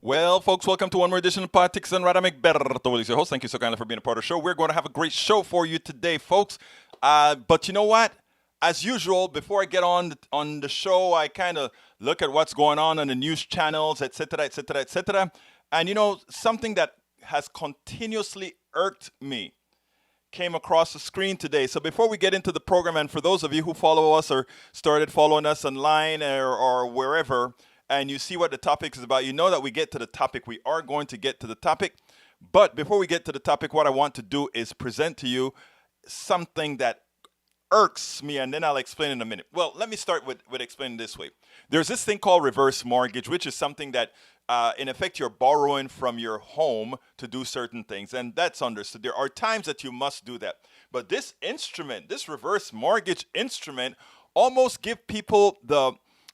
Well, folks, welcome to one more edition of Politics and Radamik Berto is your host. Thank you so kindly for being a part of the show. We're going to have a great show for you today, folks. But you know what? As usual, before I get on the show, I kind of look at what's going on the news channels, etc., etc., etc. And you know, something that has continuously irked me came across the screen today. So before we get into the program, and for those of you who follow us or started following us online or wherever, and you see what the topic is about, you know that we get to the topic. We are going to get to the topic. But before we get to the topic, what I want to do is present to you something that irks me, and then I'll explain in a minute. Well, let me start with explaining this way. There's this thing called reverse mortgage, which is something that, in effect, you're borrowing from your home to do certain things, and that's understood. There are times that you must do that. But this instrument, this reverse mortgage instrument, almost give people the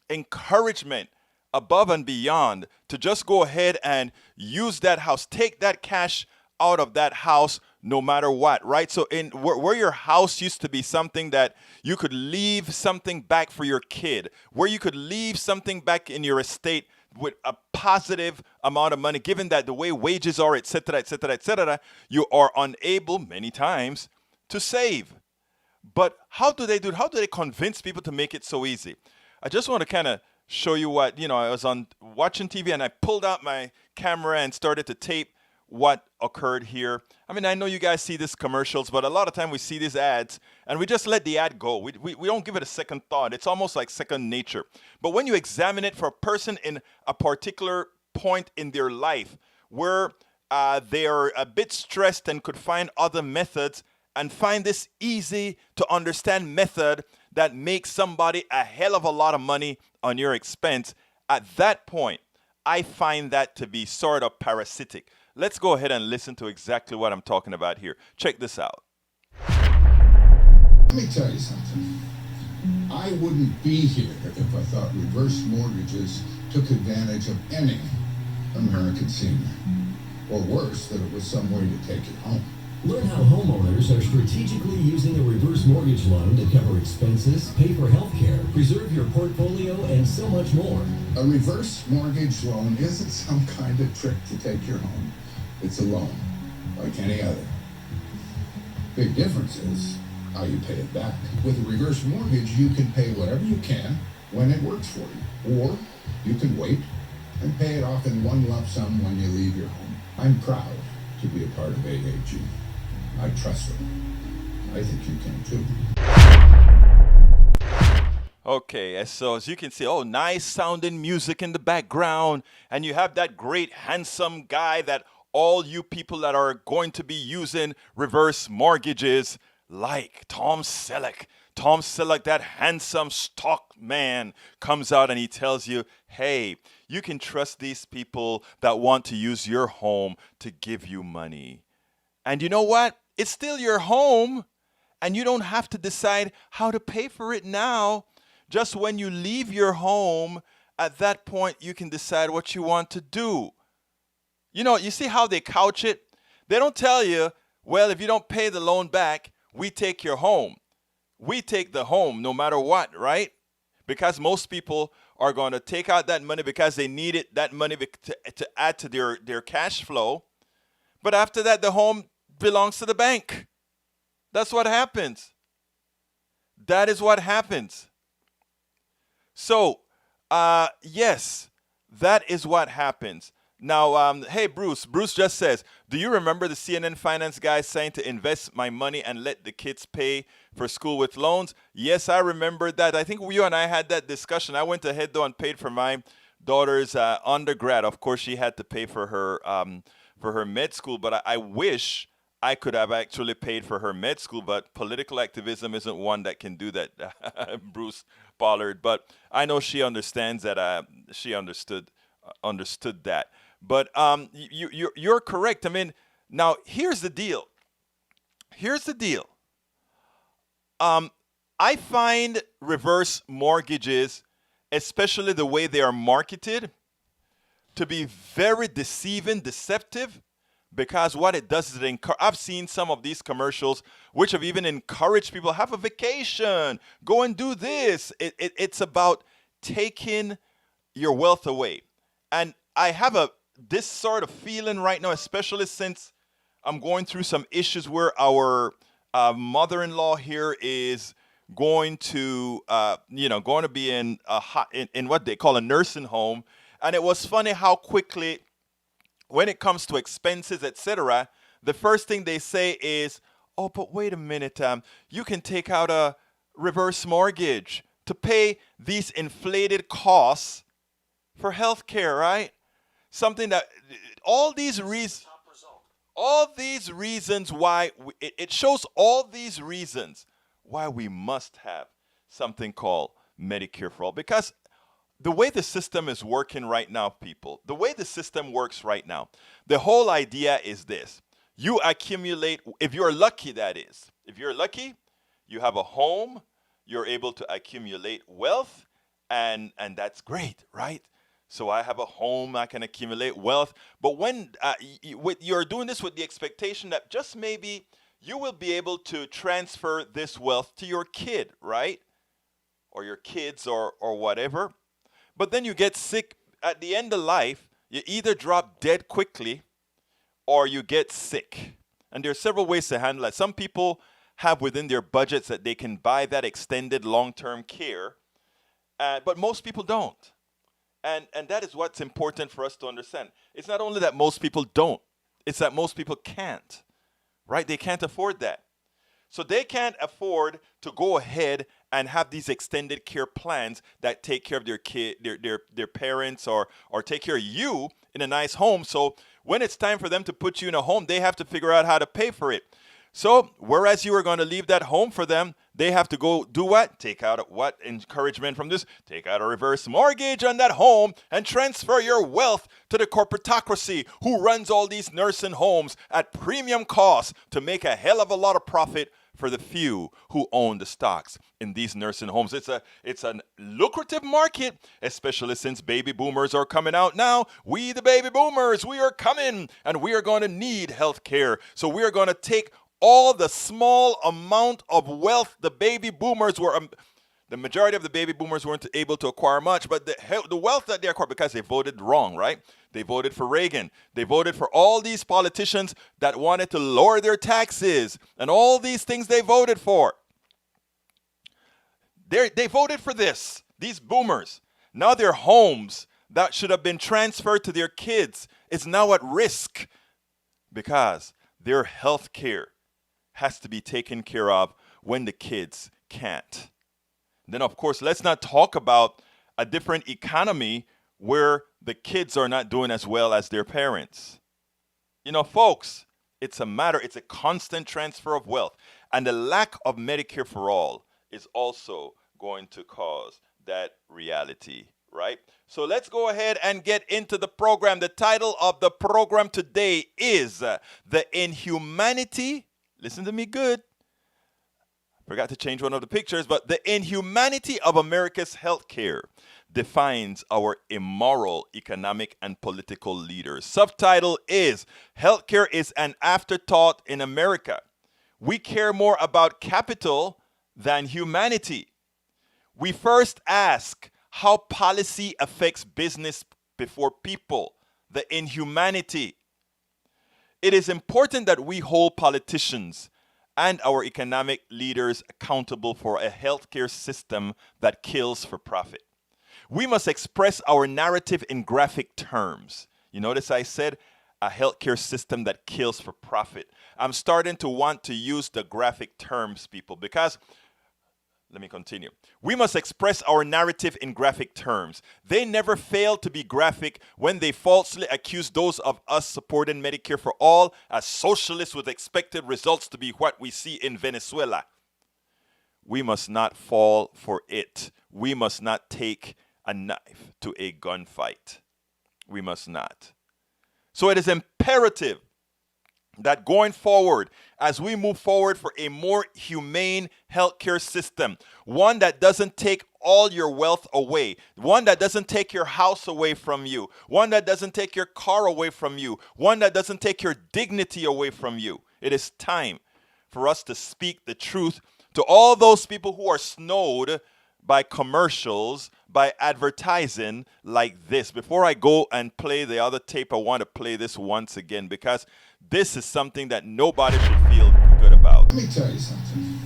encouragement above and beyond to just go ahead and use that house, take that cash out of that house no matter what, right? So in where your house used to be something that you could leave something back for your kid, where you could leave something back in your estate with a positive amount of money, given that the way wages are, etc., etc., etc., you are unable many times to save. But how do they do it? How do they convince people to make it so easy? I just want to kind of show you what, I was watching TV and I pulled out my camera and started to tape what occurred here. I mean, I know you guys see these commercials, but a lot of time we see these ads and we just let the ad go. We don't give it a second thought. It's almost like second nature. But when you examine it for a person in a particular point in their life where they are a bit stressed and could find other methods and find this easy to understand method that makes somebody a hell of a lot of money on your expense, at that point, I find that to be sort of parasitic. Let's go ahead and listen to exactly what I'm talking about here. Check this out. Let me tell you something. I wouldn't be here if I thought reverse mortgages took advantage of any American senior. Or worse, that it was some way to take it home. Learn how homeowners are strategically using a reverse mortgage loan to cover expenses, pay for health care, preserve your portfolio, and so much more. A reverse mortgage loan isn't some kind of trick to take your home. It's a loan, like any other. Big difference is how you pay it back. With a reverse mortgage, you can pay whatever you can when it works for you. Or you can wait and pay it off in one lump sum when you leave your home. I'm proud to be a part of AAG. I trust them. I think you can too. Okay, so as you can see, nice sounding music in the background, and you have that great handsome guy that all you people that are going to be using reverse mortgages like Tom Selleck. Tom Selleck, that handsome stock man, comes out and he tells you, hey, you can trust these people that want to use your home to give you money. And you know what? It's still your home, and you don't have to decide how to pay for it now. Just when you leave your home, at that point, you can decide what you want to do. You know, you see how they couch it? They don't tell you, well, if you don't pay the loan back, we take your home. We take the home no matter what, right? Because most people are going to take out that money because they need it, that money to add to their cash flow. But after that, the home belongs to the bank. That's what happens. That is what happens. So, yes, that is what happens. Now, hey, Bruce. Bruce just says, do you remember the CNN finance guy saying to invest my money and let the kids pay for school with loans? Yes, I remember that. I think you and I had that discussion. I went ahead, though, and paid for my daughter's undergrad. Of course, she had to pay for her med school, but I wish I could have actually paid for her med school, but political activism isn't one that can do that, Bruce Pollard. But I know she understands that. She understood that. But you're correct. I mean, now here's the deal. I find reverse mortgages, especially the way they are marketed, to be very deceptive, because what it does is I've seen some of these commercials which have even encouraged people, have a vacation, go and do this. It's about taking your wealth away. And I have a this sort of feeling right now, especially since I'm going through some issues where our mother-in-law here is going to, going to be in in what they call a nursing home. And it was funny how quickly, when it comes to expenses, etc., the first thing they say is, "Oh, but wait a minute, you can take out a reverse mortgage to pay these inflated costs for healthcare, right?" Something that all these reasons why it shows all these reasons why we must have something called Medicare for all. Because the way the system is working right now, people, the way the system works right now, the whole idea is this: you accumulate, if you're lucky, that is, if you're lucky, you have a home, you're able to accumulate wealth, and that's great, right? So I have a home, I can accumulate wealth. But when you're doing this with the expectation that just maybe you will be able to transfer this wealth to your kid, right? Or your kids or whatever. But then you get sick at the end of life, you either drop dead quickly or you get sick. And there are several ways to handle that. Some people have within their budgets that they can buy that extended long-term care, but most people don't. And that is what's important for us to understand. It's not only that most people don't, it's that most people can't, right? They can't afford that. So they can't afford to go ahead and have these extended care plans that take care of their kid, their parents, or take care of you in a nice home. So when it's time for them to put you in a home, they have to figure out how to pay for it. So whereas you are going to leave that home for them, they have to go do what? Take out what? Encouragement from this? Take out a reverse mortgage on that home and transfer your wealth to the corporatocracy who runs all these nursing homes at premium cost to make a hell of a lot of profit for the few who own the stocks in these nursing homes. It's a lucrative market, especially since baby boomers are coming out now. We, the baby boomers, we are coming, and we are going to need health care. So we are going to take all the small amount of wealth the baby boomers were, the majority of the baby boomers weren't able to acquire much, but the wealth that they acquired because they voted wrong, right? They voted for Reagan. They voted for all these politicians that wanted to lower their taxes and all these things they voted for. They voted for this, these boomers. Now their homes that should have been transferred to their kids is now at risk because their health care has to be taken care of when the kids can't. Then, of course, let's not talk about a different economy where the kids are not doing as well as their parents. You know, folks, it's a constant transfer of wealth. And the lack of Medicare for all is also going to cause that reality, right? So let's go ahead and get into the program. The title of the program today is The Inhumanity. Listen to me good. Forgot to change one of the pictures, but the inhumanity of America's healthcare defines our immoral economic and political leaders. Subtitle is Healthcare is an Afterthought in America. We care more about capital than humanity. We first ask how policy affects business before people. The inhumanity. It is important that we hold politicians and our economic leaders accountable for a healthcare system that kills for profit. We must express our narrative in graphic terms. You notice I said a healthcare system that kills for profit. I'm starting to want to use the graphic terms, people, because let me continue. We must express our narrative in graphic terms. They never fail to be graphic when they falsely accuse those of us supporting Medicare for all as socialists with expected results to be what we see in Venezuela. We must not fall for it. We must not take a knife to a gunfight. We must not. So it is imperative that going forward, as we move forward for a more humane healthcare system, one that doesn't take all your wealth away, one that doesn't take your house away from you, one that doesn't take your car away from you, one that doesn't take your dignity away from you. It is time for us to speak the truth to all those people who are snowed by commercials, by advertising like this. Before I go and play the other tape, I want to play this once again because this is something that nobody should feel good about. Let me tell you something.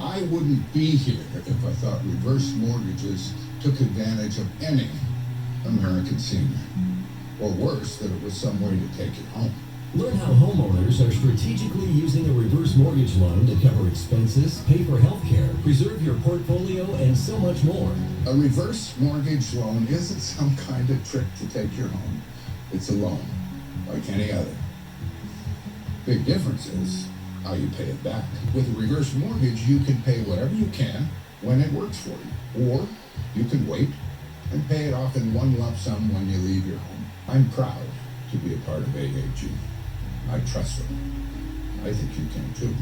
I wouldn't be here if I thought reverse mortgages took advantage of any American senior. Or worse, that it was some way to take it home. Learn how homeowners are strategically using a reverse mortgage loan to cover expenses, pay for health care, preserve your portfolio, and so much more. A reverse mortgage loan isn't some kind of trick to take your home. It's a loan, like any other. Big difference is how you pay it back. With a reverse mortgage, you can pay whatever you can when it works for you. Or you can wait and pay it off in one lump sum when you leave your home. I'm proud to be a part of AAG. I trust them. I think you can too.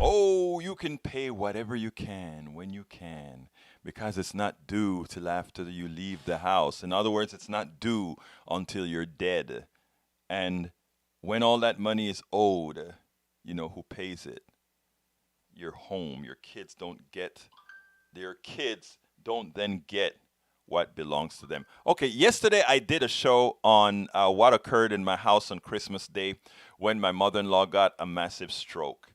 Oh, you can pay whatever you can when you can because it's not due till after you leave the house. In other words, it's not due until you're dead. And when all that money is owed, you know who pays it? Your home. Your kids don't then get what belongs to them. Okay, yesterday I did a show on what occurred in my house on Christmas Day when my mother-in-law got a massive stroke.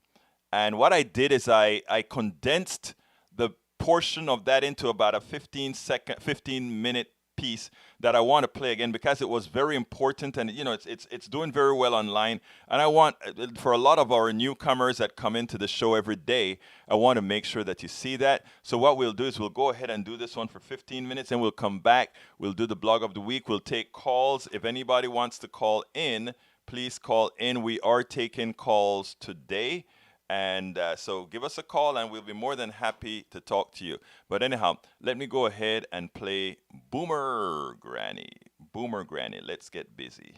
And what I did is I condensed the portion of that into about a 15-minute piece that I want to play again because it was very important, and it's doing very well online. And I want, for a lot of our newcomers that come into the show every day, I want to make sure that you see that. So what we'll do is we'll go ahead and do this one for 15 minutes, and we'll come back. We'll do the blog of the week. We'll take calls. If anybody wants to call in, please call in. We are taking calls today. And so give us a call and we'll be more than happy to talk to you. But anyhow, let me go ahead and play Boomer Granny. Boomer Granny, let's get busy.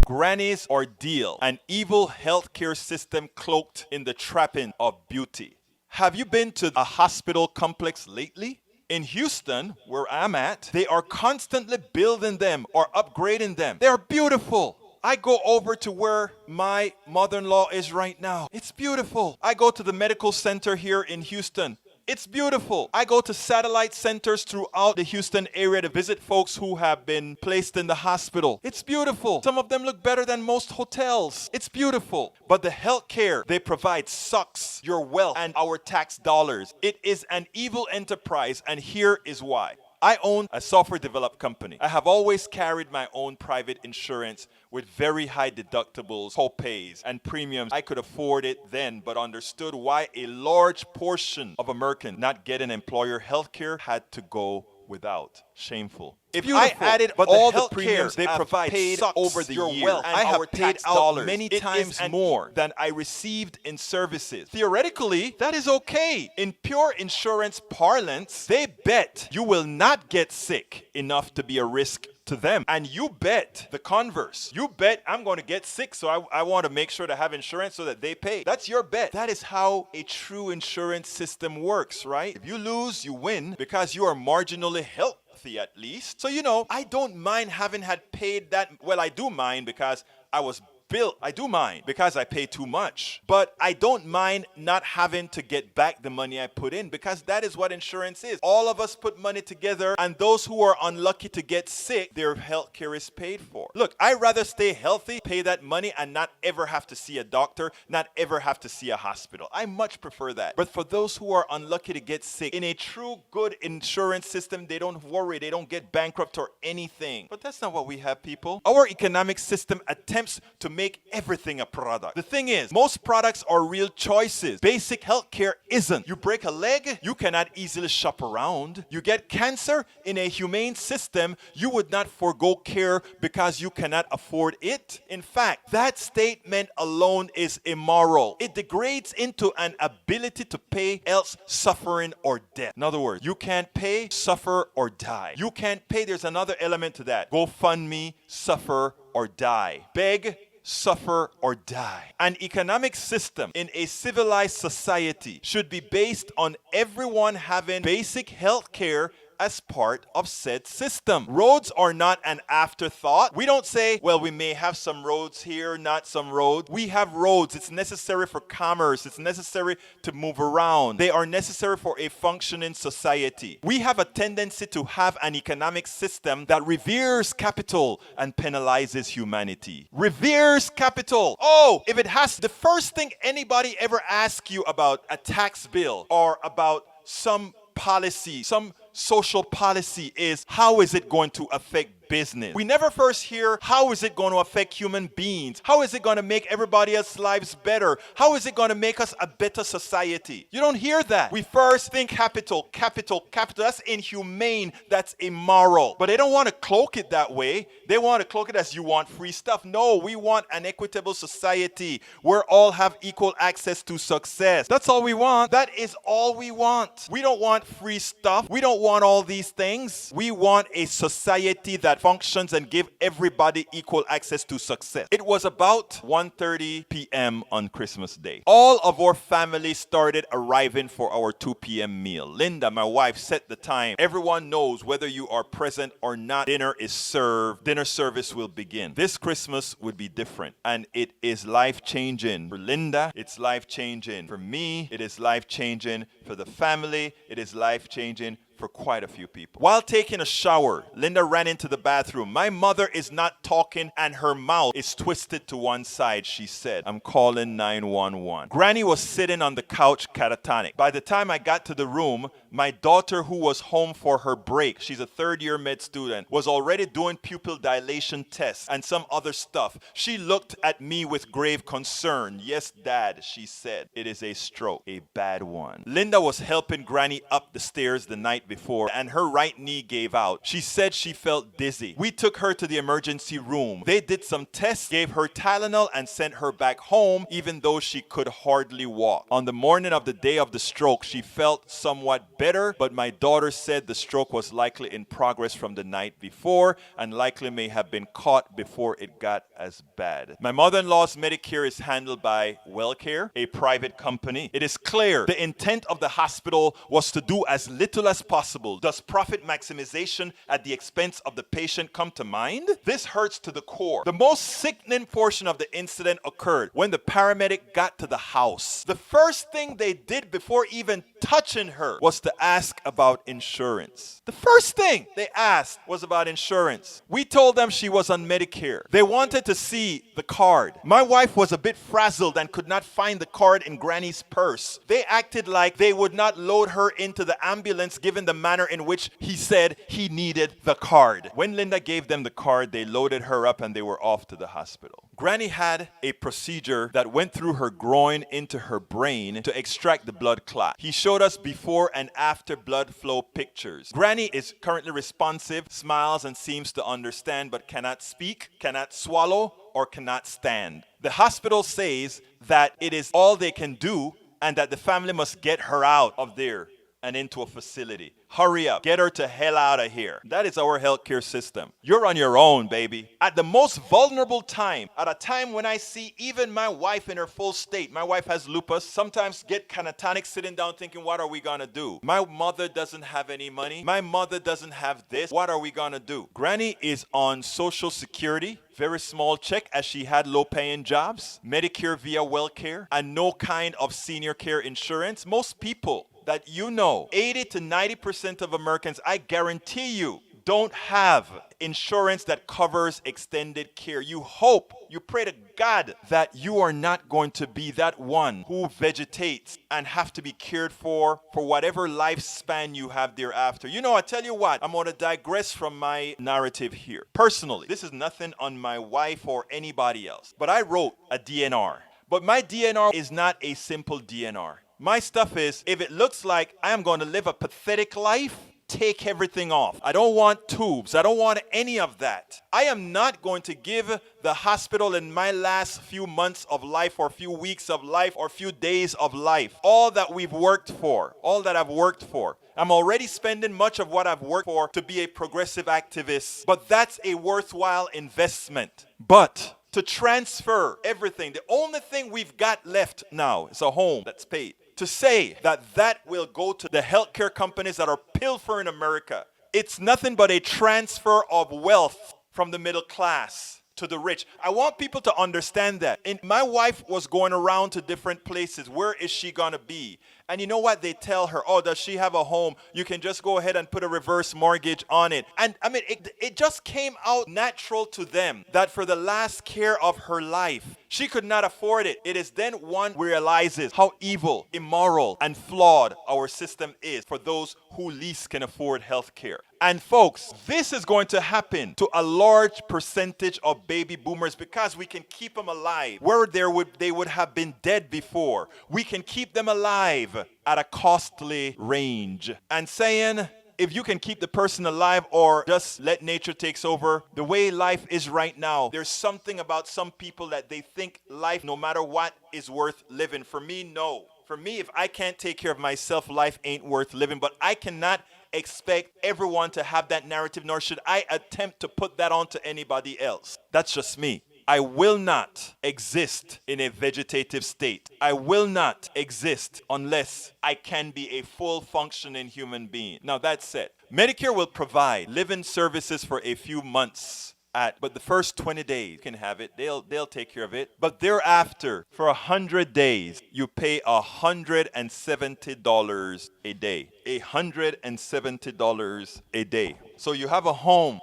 Granny's Ordeal, an evil healthcare system cloaked in the trapping of beauty. Have you been to a hospital complex lately? In Houston, where I'm at, they are constantly building them or upgrading them. They're beautiful. I go over to where my mother-in-law is right now. It's beautiful. I go to the medical center here in Houston. It's beautiful. I go to satellite centers throughout the Houston area to visit folks who have been placed in the hospital. It's beautiful. Some of them look better than most hotels. It's beautiful. But the health care they provide sucks your wealth and our tax dollars. It is an evil enterprise, and here is why. I own a software development company. I have always carried my own private insurance with very high deductibles, co-pays, and premiums. I could afford it then, but understood why a large portion of Americans not getting employer health care had to go without. Shameful. If I added all the premiums they provide over the year, I have paid out many times more than I received in services. Theoretically, that is okay. In pure insurance parlance, they bet you will not get sick enough to be a risk to them. And you bet the converse. You bet I'm going to get sick, so I want to make sure to have insurance so that they pay. That's your bet. That is how a true insurance system works, right? If you lose, you win because you are marginally healthy at least. So, I don't mind having had paid that. Well, I do mind because I was built. I do mind because I pay too much. But I don't mind not having to get back the money I put in because that is what insurance is. All of us put money together, and those who are unlucky to get sick, their health care is paid for. Look, I'd rather stay healthy, pay that money, and not ever have to see a doctor, not ever have to see a hospital. I much prefer that. But for those who are unlucky to get sick, in a true good insurance system, they don't worry, they don't get bankrupt or anything. But that's not what we have, people. Our economic system attempts to make everything a product. The thing is, most products are real choices. Basic healthcare isn't. You break a leg, you cannot easily shop around. You get cancer in a humane system, you would not forego care because you cannot afford it. In fact, that statement alone is immoral. It degrades into an ability to pay, else suffering or death. In other words, you can't pay, suffer, or die. You can't pay, there's another element to that. GoFundMe, suffer, or die. Beg, suffer, or die. An economic system in a civilized society should be based on everyone having basic health care as part of said system. Roads are not an afterthought. We don't say, well, we may have some roads here, not some roads. We have roads. It's necessary for commerce. It's necessary to move around. They are necessary for a functioning society. We have a tendency to have an economic system that reveres capital and penalizes humanity. Reveres capital. Oh, if it has the first thing anybody ever asks you about a tax bill or about some policy, some social policy is, how is it going to affect business? We never first hear, how is it going to affect human beings? How is it going to make everybody else's lives better? How is it going to make us a better society? You don't hear that. We first think capital, capital, capital. That's inhumane. That's immoral. But they don't want to cloak it that way. They want to cloak it as you want free stuff. No, we want an equitable society where all have equal access to success. That's all we want. That is all we want. We don't want free stuff. We don't want all these things. We want a society that functions and give everybody equal access to success. It was about 1:30 p.m. on Christmas Day. All of our family started arriving for our 2 p.m. meal. Linda, my wife, set the time. Everyone knows whether you are present or not, dinner is served. Dinner service will begin. This Christmas would be different, and it is life-changing. For Linda, it's life-changing. For me, it is life-changing. For the family, it is life-changing. For quite a few people. While taking a shower, Linda ran into the bathroom. My mother is not talking and her mouth is twisted to one side, she said. I'm calling 911. Granny was sitting on the couch catatonic. By the time I got to the room, my daughter, who was home for her break, she's a third-year med student, was already doing pupil dilation tests and some other stuff. She looked at me with grave concern. Yes, Dad, she said. It is a stroke, a bad one. Linda was helping Granny up the stairs the night before, and her right knee gave out. She said she felt dizzy. We took her to the emergency room. They did some tests, gave her Tylenol, and sent her back home, even though she could hardly walk. On the morning of the day of the stroke, she felt somewhat better, but my daughter said the stroke was likely in progress from the night before and likely may have been caught before it got as bad. My mother-in-law's Medicare is handled by WellCare, a private company. It is clear the intent of the hospital was to do as little as possible. Does profit maximization at the expense of the patient come to mind? This hurts to the core. The most sickening portion of the incident occurred when the paramedic got to the house. The first thing they did before even touching her was to ask about insurance. The first thing they asked was about insurance. We told them she was on Medicare. They wanted to see the card. My wife was a bit frazzled and could not find the card in Granny's purse. They acted like they would not load her into the ambulance given the manner in which he said he needed the card. When Linda gave them the card, they loaded her up and they were off to the hospital. Granny had a procedure that went through her groin into her brain to extract the blood clot. He showed us before and after blood flow pictures. Granny is currently responsive, smiles and seems to understand but cannot speak, cannot swallow, or cannot stand. The hospital says that it is all they can do and that the family must get her out of there and into a facility. Hurry up. Get her to hell out of here. That is our healthcare system. You're on your own, baby. At the most vulnerable time, at a time when I see even my wife in her full state, my wife has lupus, sometimes get catatonic sitting down thinking, what are we gonna do? My mother doesn't have any money. My mother doesn't have this. What are we gonna do? Granny is on Social Security, very small check as she had low-paying jobs, Medicare via WellCare, and no kind of senior care insurance. Most people that you know, 80 to 90% of Americans, I guarantee you, don't have insurance that covers extended care. You hope, you pray to God that you are not going to be that one who vegetates and have to be cared for whatever lifespan you have thereafter. You know, I tell you what, I'm going to digress from my narrative here. Personally, this is nothing on my wife or anybody else, but I wrote a DNR. But my DNR is not a simple DNR. My stuff is, if it looks like I am going to live a pathetic life, take everything off. I don't want tubes. I don't want any of that. I am not going to give the hospital in my last few months of life or few weeks of life or few days of life all that we've worked for, all that I've worked for. I'm already spending much of what I've worked for to be a progressive activist, but that's a worthwhile investment. But to transfer everything, the only thing we've got left now is a home that's paid. to say that that will go to the healthcare companies that are pilfering America. It's nothing but a transfer of wealth from the middle class to the rich. I want people to understand that. And my wife was going around to different places. Where is she going to be? And you know what? They tell her, oh, does she have a home? You can just go ahead and put a reverse mortgage on it. And I mean, it just came out natural to them that for the last care of her life, she could not afford it. It is then one realizes how evil, immoral, and flawed our system is for those who least can afford health care. And folks, this is going to happen to a large percentage of baby boomers because we can keep them alive where they would have been dead before. We can keep them alive at a costly range. And saying, if you can keep the person alive or just let nature takes over, the way life is right now, there's something about some people that they think life, no matter what, is worth living. For me, no. For me, if I can't take care of myself, life ain't worth living. But I cannot expect everyone to have that narrative, nor should I attempt to put that onto anybody else. That's just me. I will not exist in a vegetative state. I will not exist unless I can be a full functioning human being. Now that said, Medicare will provide living services for a few months but the first 20 days you can have it. They'll take care of it. But thereafter, for 100 days, you pay $170 a day. $170 a day. So you have a home.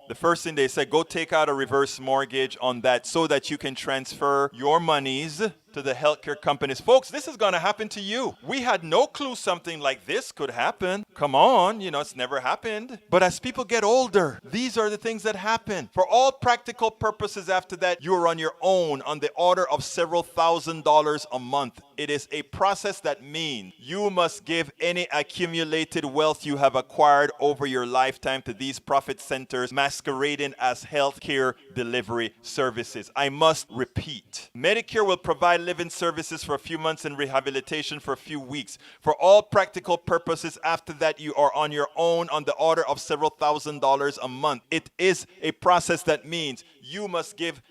The first thing they say, go take out a reverse mortgage on that so that you can transfer your monies to the healthcare companies. Folks, this is going to happen to you. We had no clue something like this could happen. Come on, it's never happened. But as people get older, these are the things that happen. For all practical purposes after that, you are on your own on the order of several $1,000s a month. It is a process that means you must give any accumulated wealth you have acquired over your lifetime to these profit centers masquerading as healthcare delivery services. I must repeat. Medicare will provide living services for a few months and rehabilitation for a few weeks. For all practical purposes after that, you are on your own on the order of several $1,000s a month. It is a process that means you must give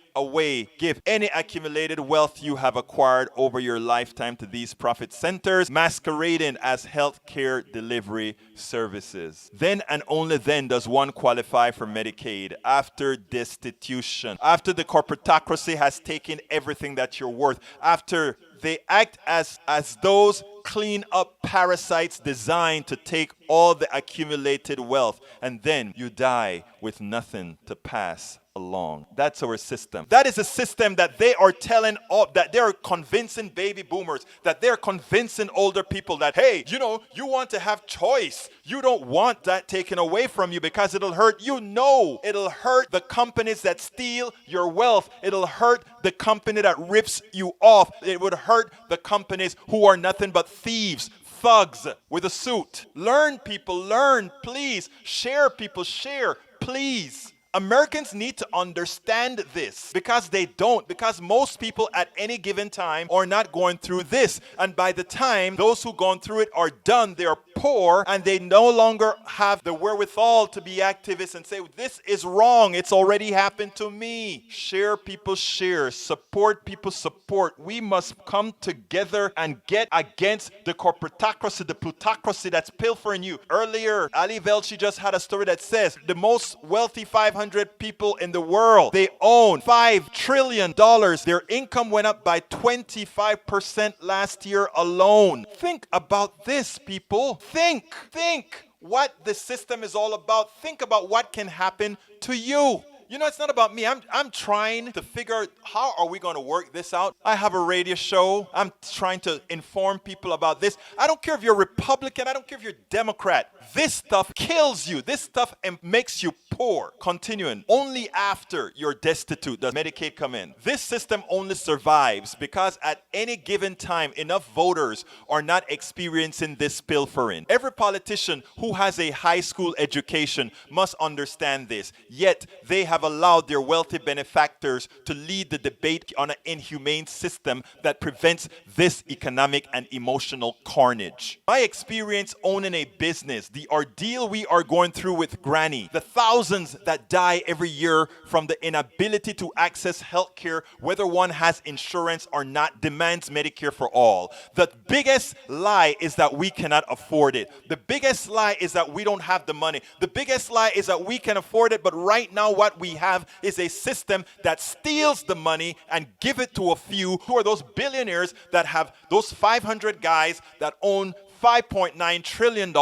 any accumulated wealth you have acquired over your lifetime to these profit centers masquerading as healthcare delivery services. Then and only then does one qualify for Medicaid after destitution, after the corporatocracy has taken everything that you're worth, after they act as those clean up parasites designed to take all the accumulated wealth, and then you die with nothing to pass along. That's our system. That is a system that they are telling that they're convincing baby boomers, that they're convincing older people that, hey, you want to have choice. You don't want that taken away from you because it'll hurt you. No, it'll hurt the companies that steal your wealth. It'll hurt the company that rips you off. It would hurt the companies who are nothing but thieves, thugs with a suit. Learn, people, learn. Please share, people, share. Please. Americans need to understand this because most people at any given time are not going through this. And by the time those who've gone through it are done, they're poor and they no longer have the wherewithal to be activists and say, this is wrong. It's already happened to me. Share, people, share. Support, people, support. We must come together and get against the corporatocracy, the plutocracy that's pilfering you. Earlier, Ali Velshi just had a story that says the most wealthy 500 people in the world, they own $5 trillion. Their income went up by 25% last year alone. Think about this, people. Think what the system is all about. Think about what can happen to you. It's not about me. I'm trying to figure out how are we going to work this out. I have a radio show. I'm trying to inform people about this. I don't care if you're Republican. I don't care if you're Democrat. This stuff kills you. This stuff makes you poor. Continuing, only after you're destitute does Medicaid come in. This system only survives because at any given time, enough voters are not experiencing this pilfering. Every politician who has a high school education must understand this. Yet they have allowed their wealthy benefactors to lead the debate on an inhumane system that prevents this economic and emotional carnage. My experience owning a business the ordeal we are going through with Granny, the thousands that die every year from the inability to access health care, whether one has insurance or not, demands Medicare for all. The biggest lie is that we cannot afford it. The biggest lie is that we don't have the money. The biggest lie is that we can afford it, but right now what we have is a system that steals the money and give it to a few who are those billionaires that have those 500 guys that own $5.9 trillion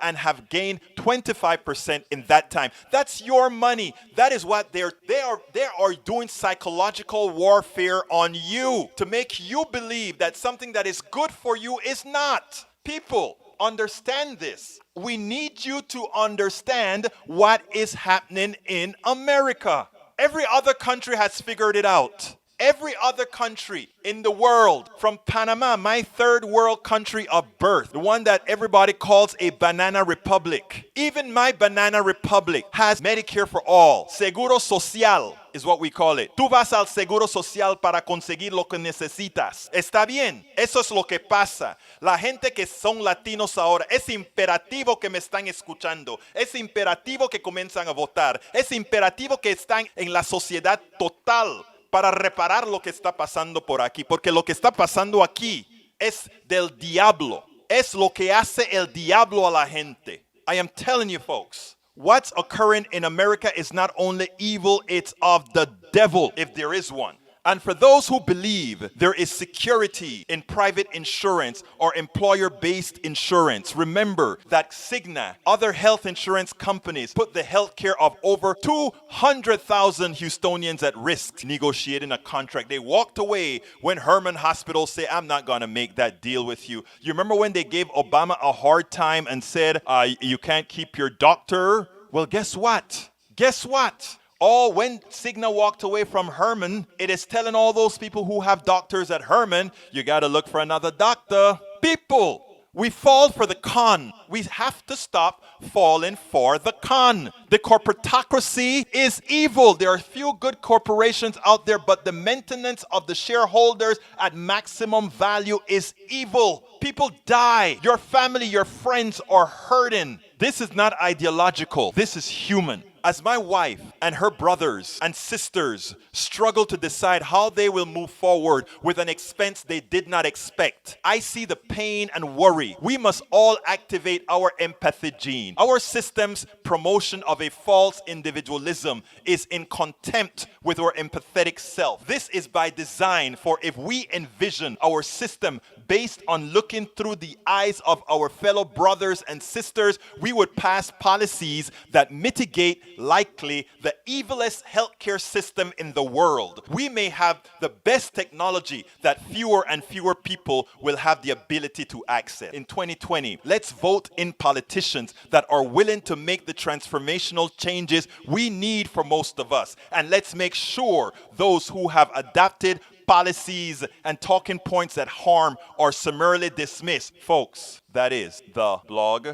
and have gained 25% in that time. That's your money. That is what they are doing psychological warfare on you to make you believe that something that is good for you is not. People, understand this. We need you to understand what is happening in America. Every other country has figured it out. Every other country in the world, from Panama, my third world country of birth, the one that everybody calls a banana republic. Even my banana republic has Medicare for all. Seguro social is what we call it. Tú vas al seguro social para conseguir lo que necesitas. Está bien, eso es lo que pasa. La gente que son latinos ahora, es imperativo que me están escuchando. Es imperativo que comienzan a votar. Es imperativo que están en la sociedad total para reparar lo que está pasando por aquí, porque lo que está pasando aquí es del diablo. Es lo que hace el diablo a la gente. I am telling you folks, what's occurring in America is not only evil, it's of the devil, if there is one. And for those who believe there is security in private insurance or employer-based insurance, remember that Cigna, other health insurance companies, put the health care of over 200,000 Houstonians at risk negotiating a contract. They walked away when Herman Hospital said, I'm not going to make that deal with you. You remember when they gave Obama a hard time and said, you can't keep your doctor? Well, guess what? Guess what? When Cigna walked away from Herman, it is telling all those people who have doctors at Herman, you got to look for another doctor. People, we fall for the con. We have to stop falling for the con. The corporatocracy is evil. There are few good corporations out there, but the maintenance of the shareholders at maximum value is evil. People die. Your family, your friends are hurting. This is not ideological. This is human. As my wife and her brothers and sisters struggle to decide how they will move forward with an expense they did not expect, I see the pain and worry. We must all activate our empathy gene. Our system's promotion of a false individualism is in contempt with our empathetic self. This is by design, for if we envision our system based on looking through the eyes of our fellow brothers and sisters, we would pass policies that mitigate likely the evilest healthcare system in the world. We may have the best technology that fewer and fewer people will have the ability to access. In 2020, let's vote in politicians that are willing to make the transformational changes we need for most of us. And let's make sure those who have adopted policies and talking points that harm are summarily dismissed. Folks, that is the blog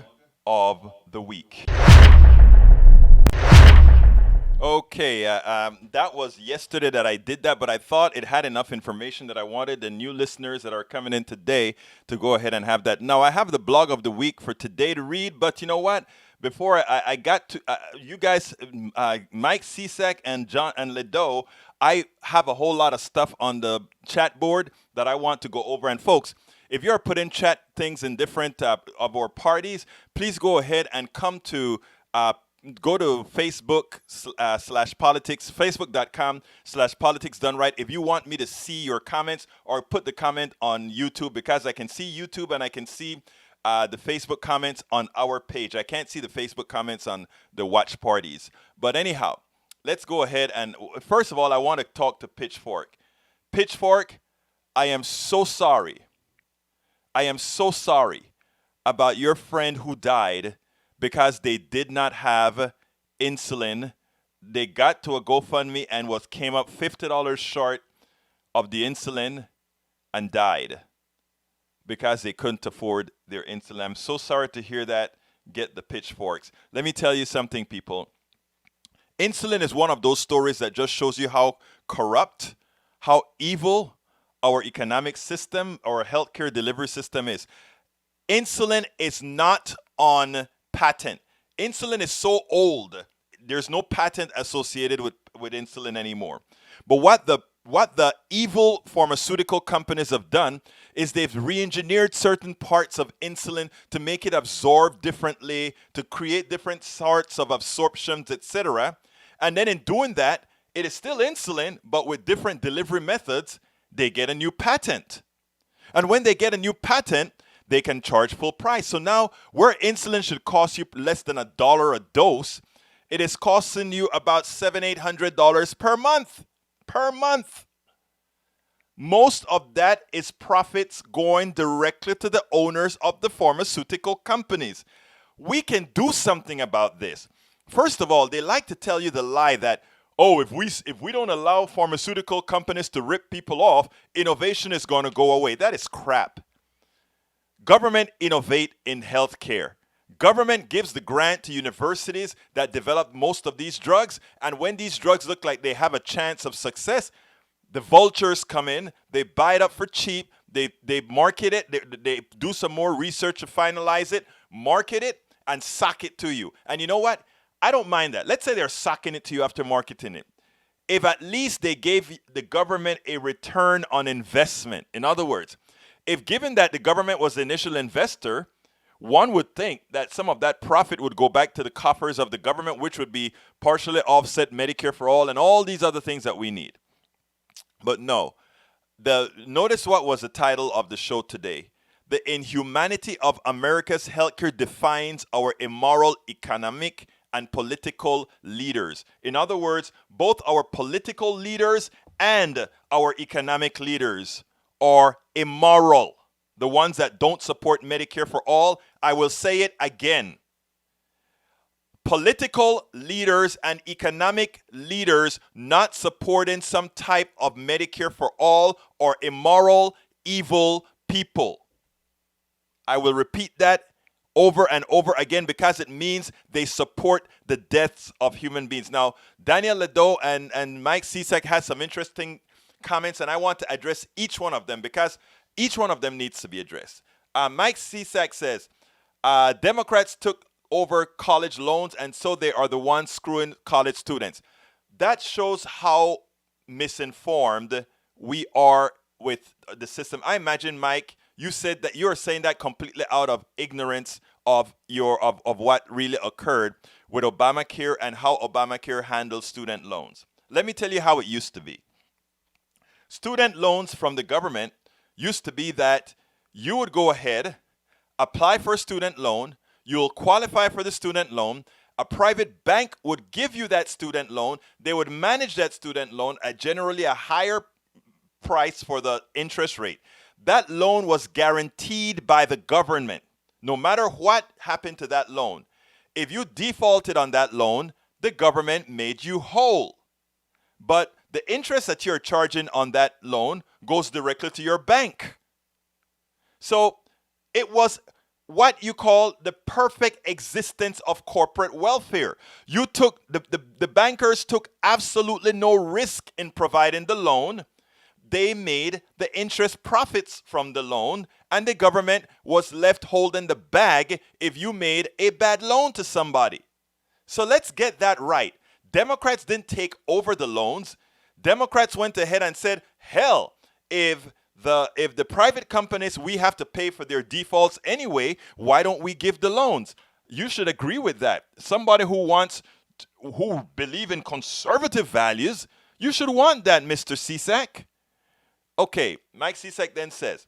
of the week. Okay, that was yesterday that I did that, but I thought it had enough information that I wanted the new listeners that are coming in today to go ahead and have that. Now, I have the blog of the week for today to read, but you know what? Before I got to you guys, Mike Cisak and John and Ledo, I have a whole lot of stuff on the chat board that I want to go over. And folks, if you're putting chat things in different of our parties, please go ahead and come to go to Facebook /politics, facebook.com/politics done right. If you want me to see your comments or put the comment on YouTube, because I can see YouTube and I can see the Facebook comments on our page. I can't see the Facebook comments on the watch parties. But anyhow, let's go ahead and first of all, I want to talk to Pitchfork. Pitchfork, I am so sorry. I am so sorry about your friend who died because they did not have insulin. They got to a GoFundMe and came up $50 short of the insulin and died because they couldn't afford their insulin. I'm so sorry to hear that. Get the pitchforks. Let me tell you something, people. Insulin is one of those stories that just shows you how corrupt, how evil our economic system, our healthcare delivery system is. Insulin is not on patent. Insulin is so old, there's no patent associated with insulin anymore. But what the evil pharmaceutical companies have done is they've re-engineered certain parts of insulin to make it absorb differently, to create different sorts of absorptions, etc. And then in doing that, it is still insulin, but with different delivery methods, they get a new patent. And when they get a new patent, they can charge full price. So now, where insulin should cost you less than $1 a dose, it is costing you about $700-800 per month. Per month. Most of that is profits going directly to the owners of the pharmaceutical companies. We can do something about this. First of all, they like to tell you the lie that, oh, if we don't allow pharmaceutical companies to rip people off, innovation is going to go away. That is crap. Government innovate in healthcare. Government gives the grant to universities that develop most of these drugs, and when these drugs look like they have a chance of success, the vultures come in, they buy it up for cheap, they market it, they do some more research to finalize it, market it, and sock it to you. And you know what? I don't mind that. Let's say they're socking it to you after marketing it. If at least they gave the government a return on investment. In other words, if given that the government was the initial investor, one would think that some of that profit would go back to the coffers of the government, which would be partially offset Medicare for all and all these other things that we need. But no. Notice what was the title of the show today. The inhumanity of America's healthcare defines our immoral economic and political leaders. In other words, both our political leaders and our economic leaders are immoral. The ones that don't support Medicare for all, I will say it again. Political leaders and economic leaders not supporting some type of Medicare for all are immoral, evil people. I will repeat that over and over again because it means they support the deaths of human beings. Now, Daniel Ledo and Mike Cisak had some interesting comments, and I want to address each one of them because each one of them needs to be addressed. Mike Cisak says, Democrats took over college loans, and so they are the ones screwing college students. That shows how misinformed we are with the system. I imagine, Mike, you said that you're saying that completely out of ignorance of what really occurred with Obamacare and how Obamacare handles student loans. Let me tell you how it used to be. Student loans from the government used to be that you would go ahead, apply for a student loan, you'll qualify for the student loan, a private bank would give you that student loan, they would manage that student loan at generally a higher price for the interest rate. That loan was guaranteed by the government. No matter what happened to that loan, if you defaulted on that loan, the government made you whole. But the interest that you're charging on that loan goes directly to your bank. So it was what you call the perfect existence of corporate welfare. You took the bankers took absolutely no risk in providing the loan. They made the interest profits from the loan, and the government was left holding the bag if you made a bad loan to somebody. So let's get that right. Democrats didn't take over the loans. Democrats went ahead and said, hell, if the private companies, we have to pay for their defaults anyway, why don't we give the loans? You should agree with that. Somebody who believe in conservative values, you should want that, Mr. Cisak. Okay, Mike Cisak then says,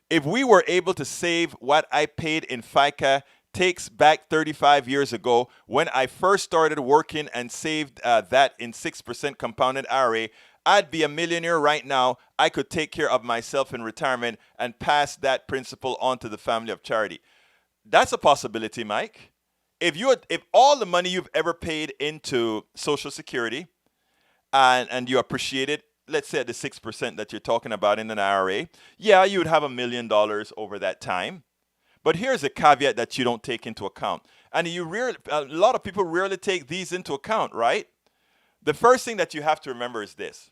if we were able to save what I paid in FICA takes back 35 years ago when I first started working and saved that in 6% compounded IRA, I'd be a millionaire right now. I could take care of myself in retirement and pass that principle on to the family of charity. That's a possibility, Mike. If all the money you've ever paid into Social Security and you appreciate it, let's say at the 6% that you're talking about in an IRA, yeah, you would have $1 million over that time. But here's a caveat that you don't take into account. And a lot of people rarely take these into account, right? The first thing that you have to remember is this.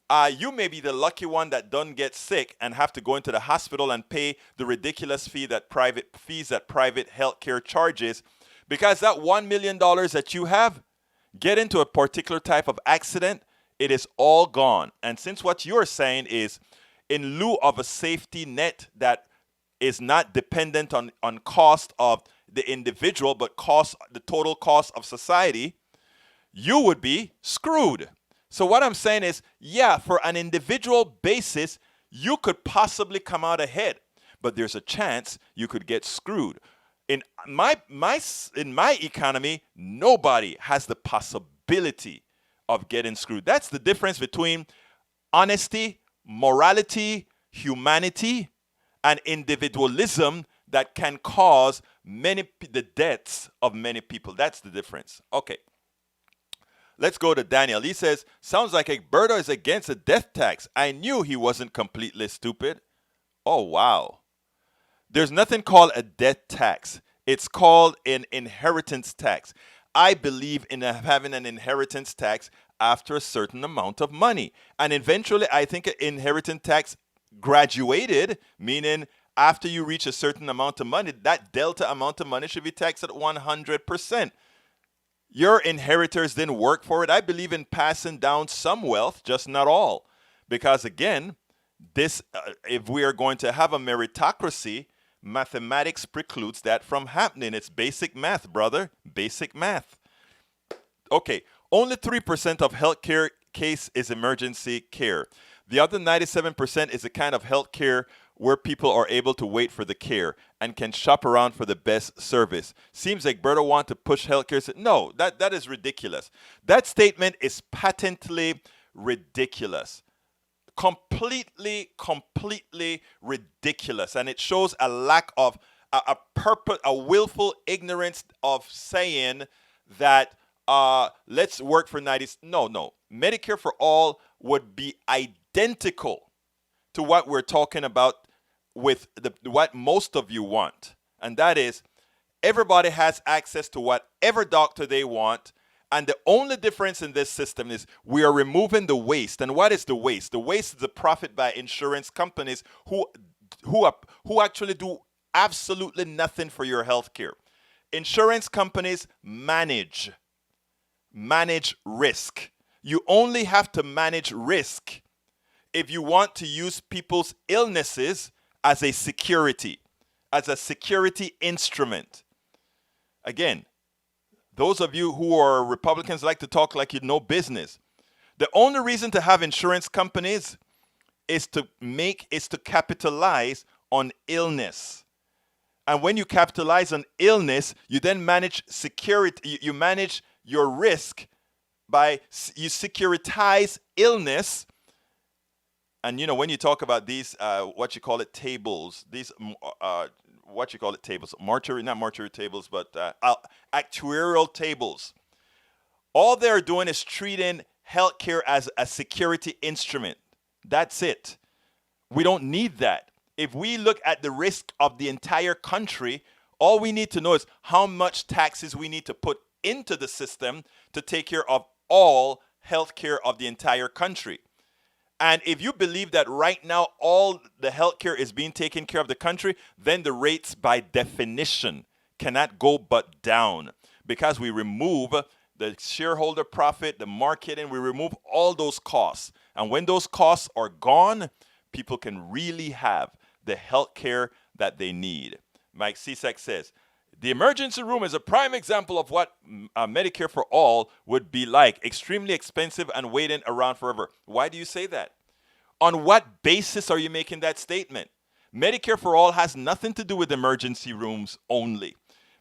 You may be the lucky one that doesn't get sick and have to go into the hospital and pay the ridiculous fees that private healthcare charges, because that $1 million that you have, get into a particular type of accident, it is all gone. And since what you're saying is, in lieu of a safety net that is not dependent on cost of the individual, but the total cost of society, you would be screwed. So what I'm saying is, yeah, for an individual basis, you could possibly come out ahead, but there's a chance you could get screwed. In my economy, nobody has the possibility of getting screwed. That's the difference between honesty, morality, humanity, and individualism that can cause the deaths of many people. That's the difference. Okay. Let's go to Daniel. He says, sounds like Alberto is against a death tax. I knew he wasn't completely stupid. Oh, wow. There's nothing called a death tax. It's called an inheritance tax. I believe in having an inheritance tax after a certain amount of money. And eventually, I think an inheritance tax graduated, meaning after you reach a certain amount of money, that delta amount of money should be taxed at 100%. Your inheritors didn't work for it. I believe in passing down some wealth, just not all. Because again, if we are going to have a meritocracy, mathematics precludes that from happening. It's basic math, brother. Basic math. Okay, only 3% of healthcare case is emergency care. The other 97% is a kind of healthcare where people are able to wait for the care and can shop around for the best service. Seems like Berto want to push healthcare. No, that is ridiculous. That statement is patently ridiculous. Completely ridiculous. And it shows a lack of a willful ignorance of saying that let's work for 90. No. Medicare for all would be identical to what we're talking about with what most of you want. And that is, everybody has access to whatever doctor they want. And the only difference in this system is we are removing the waste. And what is the waste? The waste is the profit by insurance companies who actually do absolutely nothing for your health care. Insurance companies manage risk. You only have to manage risk if you want to use people's illnesses as a security instrument. Again, those of you who are Republicans like to talk like you know business. The only reason to have insurance companies is to capitalize on illness. And when you capitalize on illness, you then manage security. You manage your risk you securitize illness. And when you talk about these, tables, these, tables, not mortuary tables, but actuarial tables. All they're doing is treating healthcare as a security instrument. That's it. We don't need that. If we look at the risk of the entire country, all we need to know is how much taxes we need to put into the system to take care of all healthcare of the entire country. And if you believe that right now all the healthcare is being taken care of the country, then the rates by definition cannot go but down, because we remove the shareholder profit, the marketing, we remove all those costs. And when those costs are gone, people can really have the healthcare that they need. Mike Cisak says, the emergency room is a prime example of what Medicare for all would be like. Extremely expensive and waiting around forever. Why do you say that? On what basis are you making that statement? Medicare for all has nothing to do with emergency rooms only.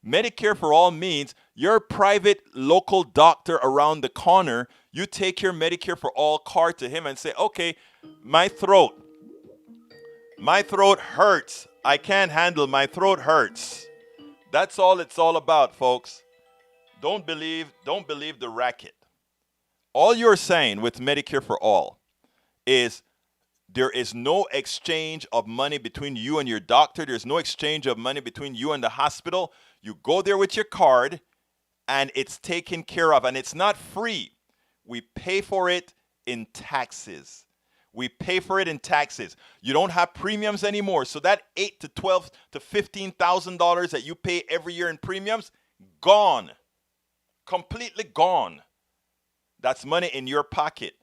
Medicare for all means your private local doctor around the corner, you take your Medicare for all card to him and say, okay, my throat hurts. I can't handle, my throat hurts. That's all it's all about, folks. Don't believe the racket. All you're saying with Medicare for all is there is no exchange of money between you and your doctor. There's no exchange of money between you and the hospital. You go there with your card and it's taken care of. And it's not free. We pay for it in taxes. We pay for it in taxes. You don't have premiums anymore. So that $8 to $12 to $15,000 that you pay every year in premiums, gone. Completely gone. That's money in your pocket.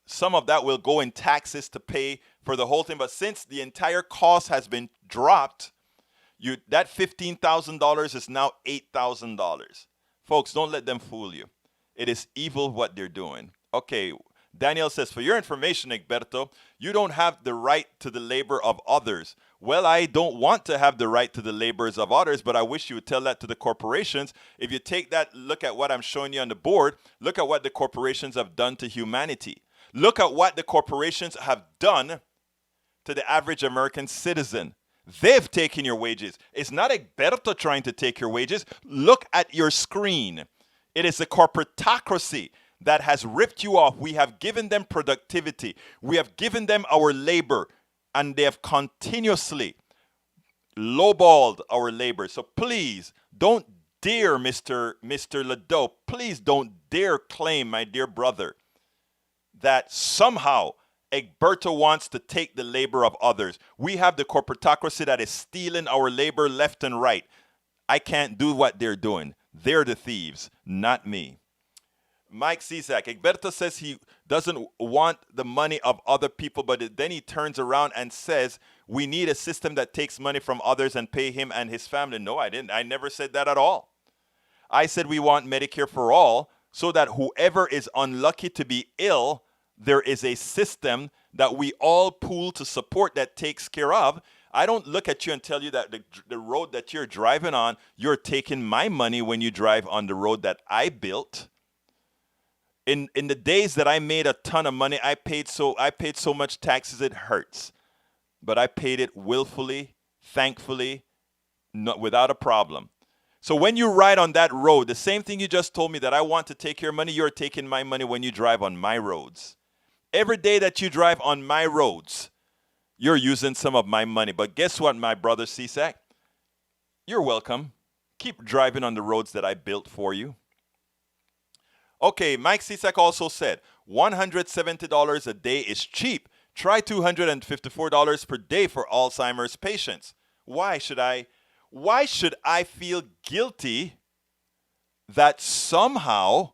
Some of that will go in taxes to pay for the whole thing. But since the entire cost has been dropped, that $15,000 is now $8,000. Folks, don't let them fool you. It is evil what they're doing. Okay, Daniel says, for your information, Egberto, you don't have the right to the labor of others. Well, I don't want to have the right to the labors of others, but I wish you would tell that to the corporations. If you take that, look at what I'm showing you on the board, look at what the corporations have done to humanity. Look at what the corporations have done to the average American citizen. They've taken your wages. It's not Egberto trying to take your wages. Look at your screen. It is the corporatocracy that has ripped you off. We have given them productivity. We have given them our labor, and they have continuously lowballed our labor. So please don't dare, Mr. Ledoux, please don't dare claim, my dear brother, that somehow Egberto wants to take the labor of others. We have the corporatocracy that is stealing our labor left and right. I can't do what they're doing. They're the thieves, not me. Mike Cisak, Egberto says he doesn't want the money of other people, but then he turns around and says, we need a system that takes money from others and pay him and his family. No, I didn't. I never said that at all. I said we want Medicare for all so that whoever is unlucky to be ill, there is a system that we all pool to support that takes care of. I don't look at you and tell you that the road that you're driving on, you're taking my money when you drive on the road that I built. In the days that I made a ton of money, I paid so much taxes it hurts. But I paid it willfully, thankfully, without a problem. So when you ride on that road, the same thing you just told me that I want to take your money, you're taking my money when you drive on my roads. Every day that you drive on my roads, you're using some of my money. But guess what, my brother Cisak? You're welcome. Keep driving on the roads that I built for you. Okay, Mike Cisak also said, $170 a day is cheap. Try $254 per day for Alzheimer's patients. Why should I feel guilty that somehow,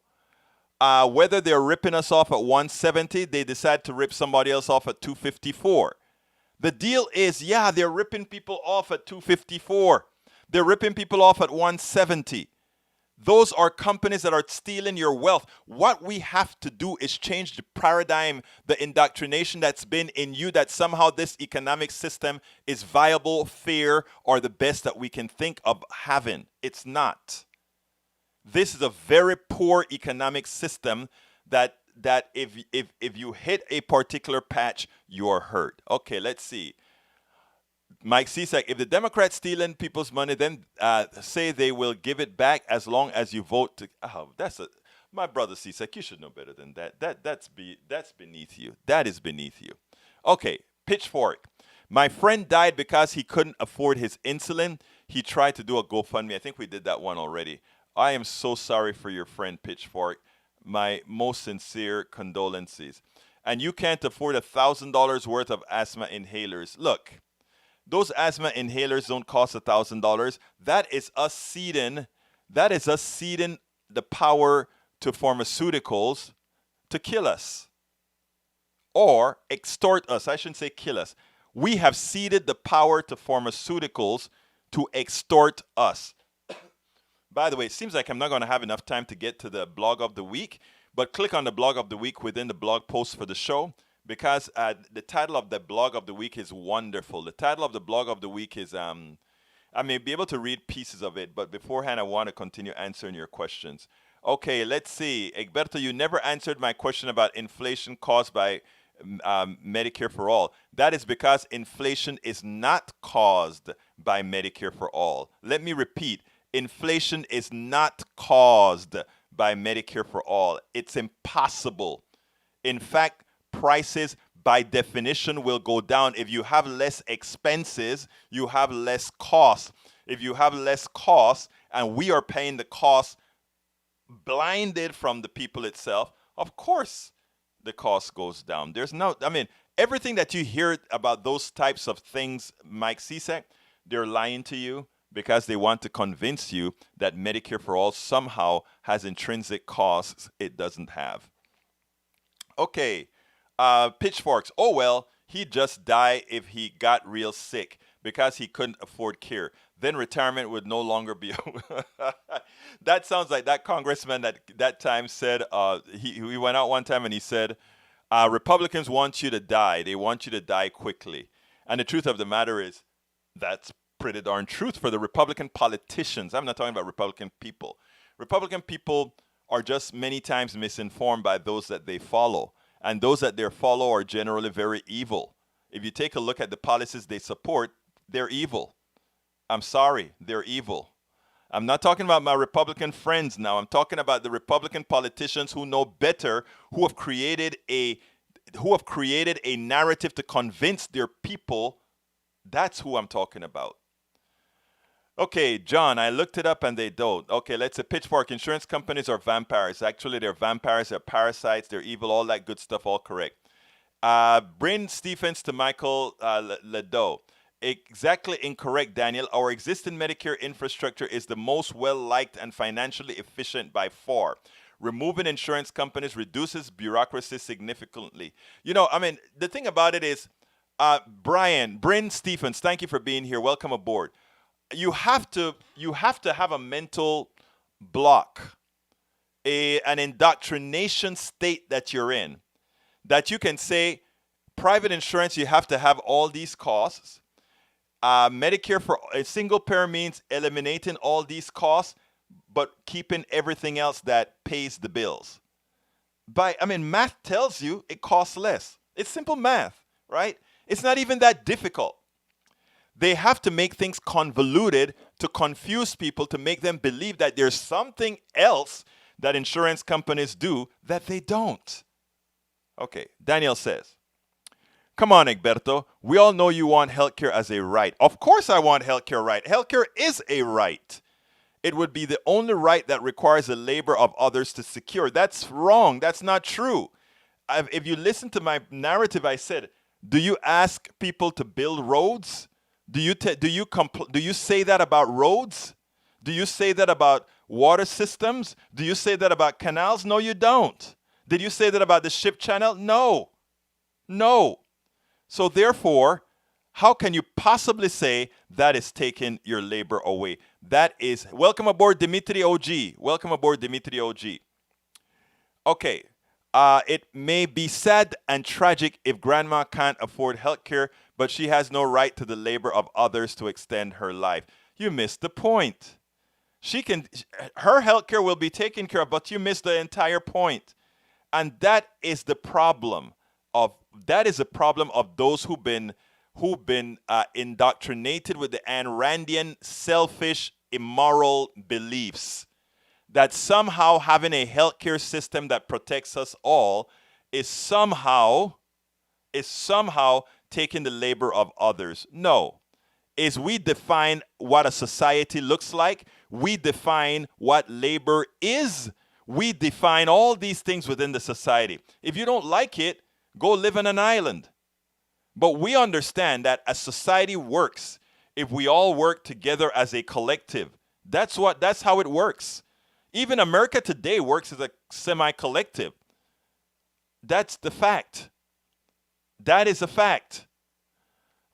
whether they're ripping us off at $170, they decide to rip somebody else off at $254? The deal is, yeah, they're ripping people off at $254. They're ripping people off at $170. Those are companies that are stealing your wealth. What we have to do is change the paradigm, the indoctrination that's been in you that somehow this economic system is viable, fair, or the best that we can think of having. It's not. This is a very poor economic system that if you hit a particular patch, you're hurt. Okay, let's see. Mike Cisak, if the Democrats stealing people's money, then say they will give it back as long as you vote to. Oh, my brother Cisak, you should know better than that. That's beneath you. That is beneath you. Okay, Pitchfork. My friend died because he couldn't afford his insulin. He tried to do a GoFundMe. I think we did that one already. I am so sorry for your friend Pitchfork. My most sincere condolences. And you can't afford $1,000 worth of asthma inhalers. Look. Those asthma inhalers don't cost $1,000. That is us ceding the power to pharmaceuticals to kill us or extort us. I shouldn't say kill us. We have ceded the power to pharmaceuticals to extort us. By the way, it seems like I'm not going to have enough time to get to the blog of the week, but click on the blog of the week within the blog post for the show. Because the title of the blog of the week is wonderful. The title of the blog of the week is, I may be able to read pieces of it, but beforehand, I want to continue answering your questions. Okay, let's see. Egberto, you never answered my question about inflation caused by Medicare for All. That is because inflation is not caused by Medicare for All. Let me repeat. Inflation is not caused by Medicare for All. It's impossible. In fact, prices by definition will go down. If you have less expenses, you have less costs. If you have less costs and we are paying the cost blinded from the people itself, of course the cost goes down. There's no, I mean, everything that you hear about those types of things, Mike Cizek, they're lying to you because they want to convince you that Medicare for All somehow has intrinsic costs it doesn't have. Okay, pitchforks. Oh, well, he'd just die if he got real sick because he couldn't afford care. Then retirement would no longer be. That sounds like that congressman that time said, he went out one time and he said, Republicans want you to die. They want you to die quickly. And the truth of the matter is, that's pretty darn truth for the Republican politicians. I'm not talking about Republican people. Republican people are just many times misinformed by those that they follow. And those that they follow are generally very evil. If you take a look at the policies they support, they're evil. I'm sorry, they're evil. I'm not talking about my Republican friends now. I'm talking about the Republican politicians who know better, who have created a narrative to convince their people. That's who I'm talking about. Okay, John, I looked it up and they don't. Okay, let's say Pitchfork. Insurance companies are vampires. Actually, they're vampires, they're parasites, they're evil, all that good stuff, all correct. Bryn Stephens to Michael Ledoux. Exactly incorrect, Daniel. Our existing Medicare infrastructure is the most well-liked and financially efficient by far. Removing insurance companies reduces bureaucracy significantly. You know, I mean, the thing about it is, Bryn Stephens, thank you for being here. Welcome aboard. You have to have a mental block, an indoctrination state that you're in, that you can say, private insurance, you have to have all these costs. Medicare for a single payer means eliminating all these costs, but keeping everything else that pays the bills. Math tells you it costs less. It's simple math, right? It's not even that difficult. They have to make things convoluted to confuse people, to make them believe that there's something else that insurance companies do that they don't. Okay, Daniel says, come on, Egberto. We all know you want healthcare as a right. Of course I want healthcare right. Healthcare is a right. It would be the only right that requires the labor of others to secure. That's wrong. That's not true. If you listen to my narrative, I said, do you ask people to build roads? Do you say that about roads? Do you say that about water systems? Do you say that about canals? No, you don't. Did you say that about the ship channel? No. No. So therefore, how can you possibly say that is taking your labor away? That is, welcome aboard Dimitri OG. Welcome aboard Dimitri OG. Okay, it may be sad and tragic if grandma can't afford healthcare, but she has no right to the labor of others to extend her life. You missed the point. Her healthcare will be taken care of, but you missed the entire point. And that is the problem of those who've been indoctrinated with the Ayn Randian selfish, immoral beliefs that somehow having a healthcare system that protects us all is somehow taking the labor of others. No. Is we define what a society looks like. We define what labor is. We define all these things within the society. If you don't like it, go live on an island. But we understand that a society works if we all work together as a collective. That's how it works. Even America today works as a semi-collective. That's the fact. That is a fact.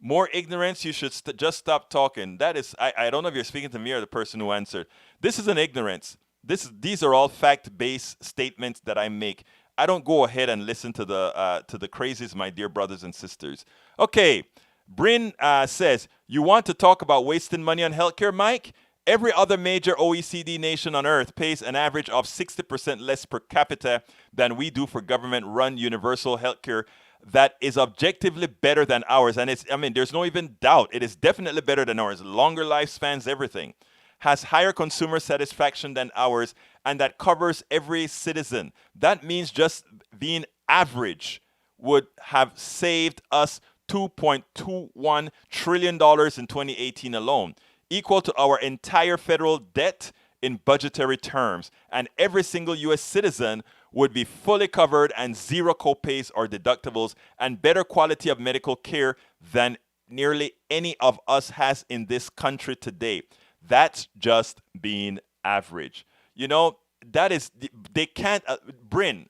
More ignorance, you should just stop talking. That is, I don't know if you're speaking to me or the person who answered. This is an ignorance. These are all fact-based statements that I make. I don't go ahead and listen to the crazies, my dear brothers and sisters. Okay, Bryn says, you want to talk about wasting money on healthcare, Mike? Every other major OECD nation on earth pays an average of 60% less per capita than we do for government-run universal healthcare that is objectively better than ours. And there's no even doubt. It is definitely better than ours. Longer lifespans, everything. Has higher consumer satisfaction than ours, and that covers every citizen. That means just being average would have saved us $2.21 trillion in 2018 alone, equal to our entire federal debt in budgetary terms, and every single U.S. citizen would be fully covered and zero copays or deductibles and better quality of medical care than nearly any of us has in this country today. That's just being average. You know, that is, they can't, Bryn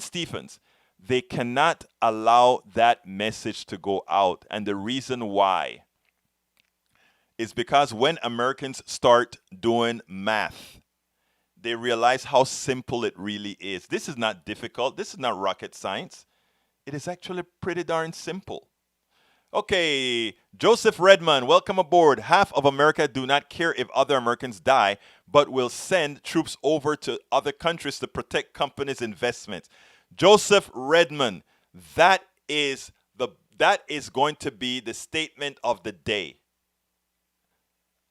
Stephens, they cannot allow that message to go out. And the reason why is because when Americans start doing math, they realize how simple it really is. This is not difficult. This is not rocket science. It is actually pretty darn simple. Okay, Joseph Redman, welcome aboard. Half of America do not care if other Americans die, but will send troops over to other countries to protect companies' investments. Joseph Redman, that is going to be the statement of the day.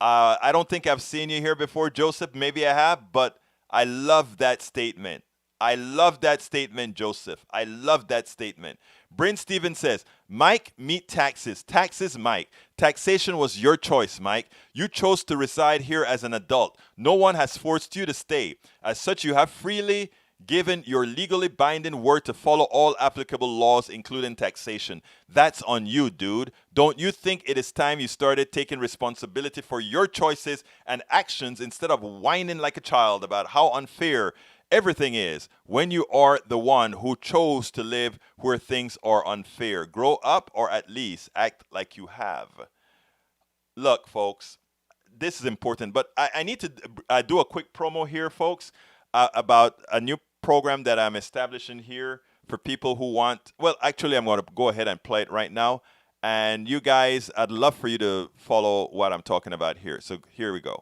I don't think I've seen you here before, Joseph. Maybe I have, but I love that statement. I love that statement, Joseph. I love that statement. Bryn Stevens says, Mike, meet taxes. Taxes, Mike. Taxation was your choice, Mike. You chose to reside here as an adult. No one has forced you to stay. As such, you have freely given your legally binding word to follow all applicable laws, including taxation. That's on you, dude. Don't you think it is time you started taking responsibility for your choices and actions instead of whining like a child about how unfair everything is when you are the one who chose to live where things are unfair? Grow up, or at least act like you have. Look, folks, this is important, but I need to do a quick promo here, folks, about a new program that I'm establishing here for people who want, well, actually, I'm going to go ahead and play it right now. And you guys, I'd love for you to follow what I'm talking about here. So here we go.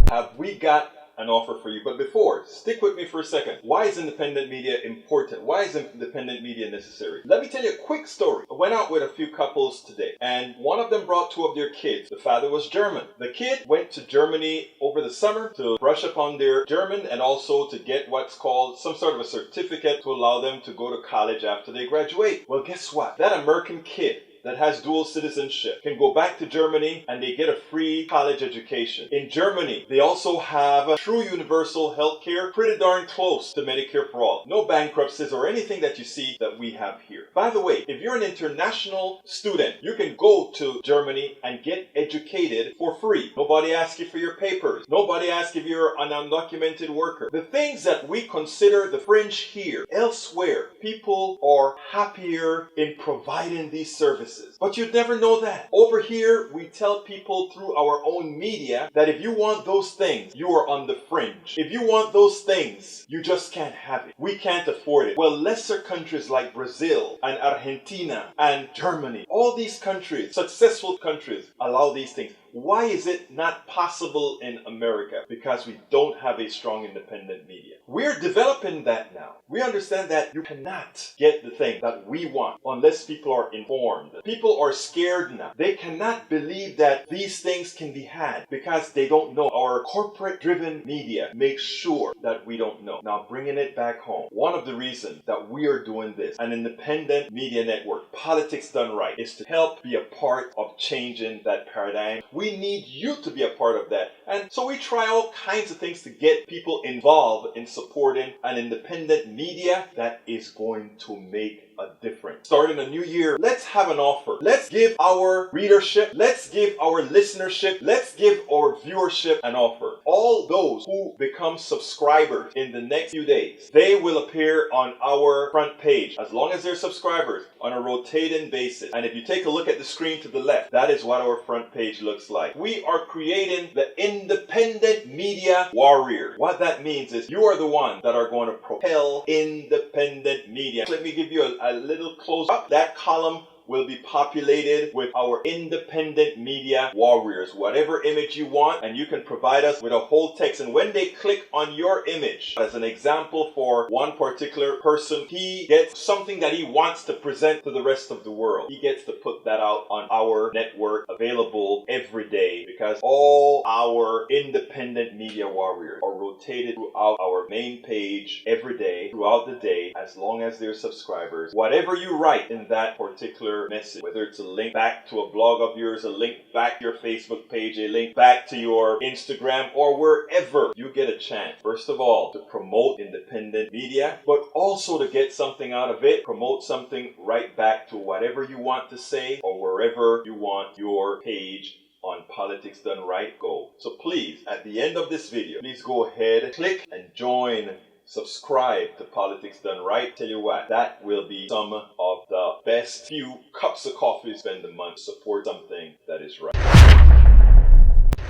Have we got an offer for you? But before, stick with me for a second. Why is independent media important? Why is independent media necessary? Let me tell you a quick story. I went out with a few couples today, and one of them brought two of their kids. The father was German. The kid went to Germany over the summer to brush up on their German and also to get what's called some sort of a certificate to allow them to go to college after they graduate. Well, guess what? That American kid that has dual citizenship can go back to Germany and they get a free college education. In Germany, they also have a true universal health care, pretty darn close to Medicare for all. No bankruptcies or anything that you see that we have here. By the way, if you're an international student, you can go to Germany and get educated for free. Nobody asks you for your papers. Nobody asks if you're an undocumented worker. The things that we consider the fringe here, elsewhere, people are happier in providing these services. But you'd never know that. Over here, we tell people through our own media that if you want those things, you are on the fringe. If you want those things, you just can't have it. We can't afford it. Well, lesser countries like Brazil and Argentina and Germany, all these countries, successful countries, allow these things. Why is it not possible in America? Because we don't have a strong independent media. We're developing that now. We understand that you cannot get the thing that we want unless people are informed. People are scared now. They cannot believe that these things can be had because they don't know. Our corporate-driven media makes sure that we don't know. Now, bringing it back home, one of the reasons that we are doing this, an independent media network, Politics Done Right, is to help be a part of changing that paradigm. We need you to be a part of that. And so we try all kinds of things to get people involved in supporting an independent media that is going to make a difference. Starting a new year, let's have an offer. Let's give our readership, let's give our listenership, let's give our viewership an offer. All those who become subscribers in the next few days, they will appear on our front page as long as they're subscribers on a rotating basis. And if you take a look at the screen to the left, that is what our front page looks like. We are creating the independent media warrior. What that means is you are the ones that are going to propel independent media. Let me give you a little close up. That column will be populated with our independent media warriors. Whatever image you want, and you can provide us with a whole text. And when they click on your image, as an example for one particular person, he gets something that he wants to present to the rest of the world. He gets to put that out on our network, available every day, because all our independent media warriors are rotated throughout our main page every day, throughout the day, as long as they're subscribers. Whatever you write in that particular particular message, whether it's a link back to a blog of yours, a link back to your Facebook page, a link back to your Instagram, or wherever you get a chance. First of all, to promote independent media, but also to get something out of it, promote something right back to whatever you want to say or wherever you want your page on Politics Done Right go. So please, at the end of this video, please go ahead, click and join, subscribe to Politics Done Right. Tell you what, that will be some of the best few cups of coffee spend the month. Support something that is right.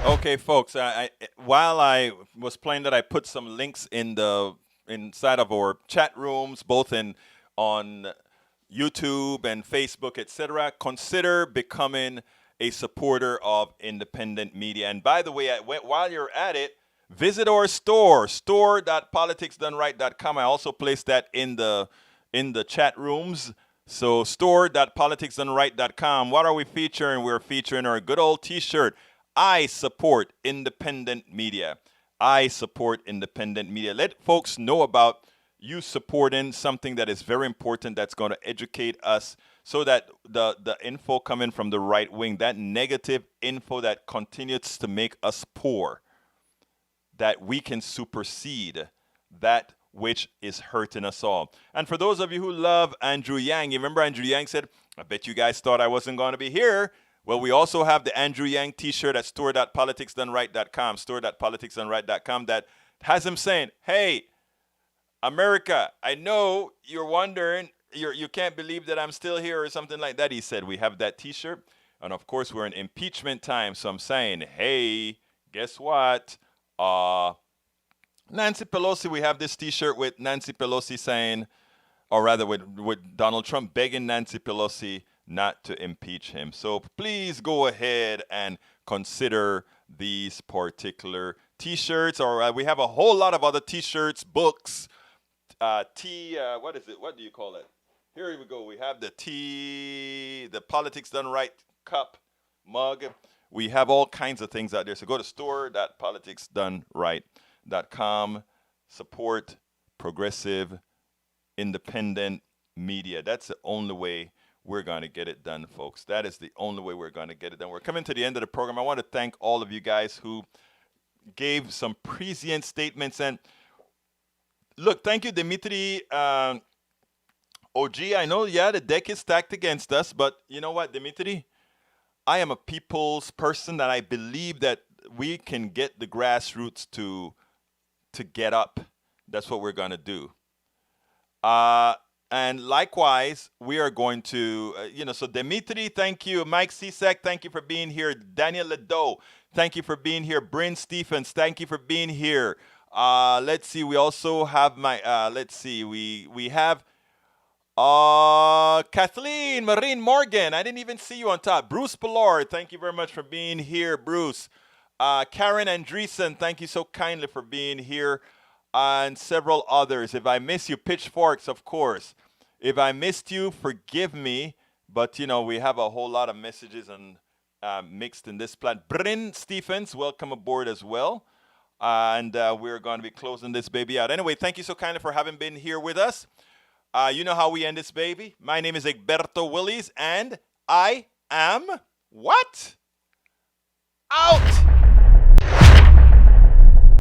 Okay, folks, while I was playing that, I put some links inside of our chat rooms, both on YouTube and Facebook, etc. Consider becoming a supporter of independent media. And by the way, while you're at it, visit our store.politicsdoneright.com. I also placed that in the chat rooms. So store.politicsdoneright.com. What are we featuring? We're featuring our good old t-shirt. I support independent media. I support independent media. Let folks know about you supporting something that is very important, that's going to educate us, so that the info coming from the right wing, that negative info that continues to make us poor, that we can supersede that which is hurting us all. And for those of you who love Andrew Yang, you remember Andrew Yang said, I bet you guys thought I wasn't going to be here. Well, we also have the Andrew Yang t-shirt at store.politicsdoneright.com, store.politicsdoneright.com, that has him saying, hey, America, I know you're wondering, you can't believe that I'm still here or something like that. He said, we have that t-shirt. And of course, we're in impeachment time. So I'm saying, hey, guess what? Nancy Pelosi, we have this t-shirt with Nancy Pelosi saying, or rather with Donald Trump begging Nancy Pelosi not to impeach him. So please go ahead and consider these particular t-shirts, or we have a whole lot of other t-shirts, books, what is it? What do you call it? Here we go. We have the Politics Done Right cup, mug. We have all kinds of things out there. So go to store.politicsdoneright.com. Support progressive, independent media. That's the only way we're going to get it done, folks. That is the only way we're going to get it done. We're coming to the end of the program. I want to thank all of you guys who gave some prescient statements. And look, thank you, Dimitri. OG, I know, the deck is stacked against us, but you know what, Dimitri? I am a people's person, that I believe that we can get the grassroots to get up. That's what we're going to do. And likewise, we are going to, so Dimitri, thank you. Mike Cesek, thank you for being here. Daniel Ledoux, thank you for being here. Bryn Stephens, thank you for being here. Let's see, we also have we have Kathleen Marine Morgan. I didn't even see you on top. Bruce Ballard, thank you very much for being here, Bruce. Karen Andreessen, thank you so kindly for being here. And several others. If I miss you, Pitchforks, of course. If I missed you, forgive me. But, we have a whole lot of messages and mixed in this plan. Bryn Stephens, welcome aboard as well. And we're going to be closing this baby out. Anyway, thank you so kindly for having been here with us. You know how we end this baby. My name is Egberto Willies, and I am what? Out!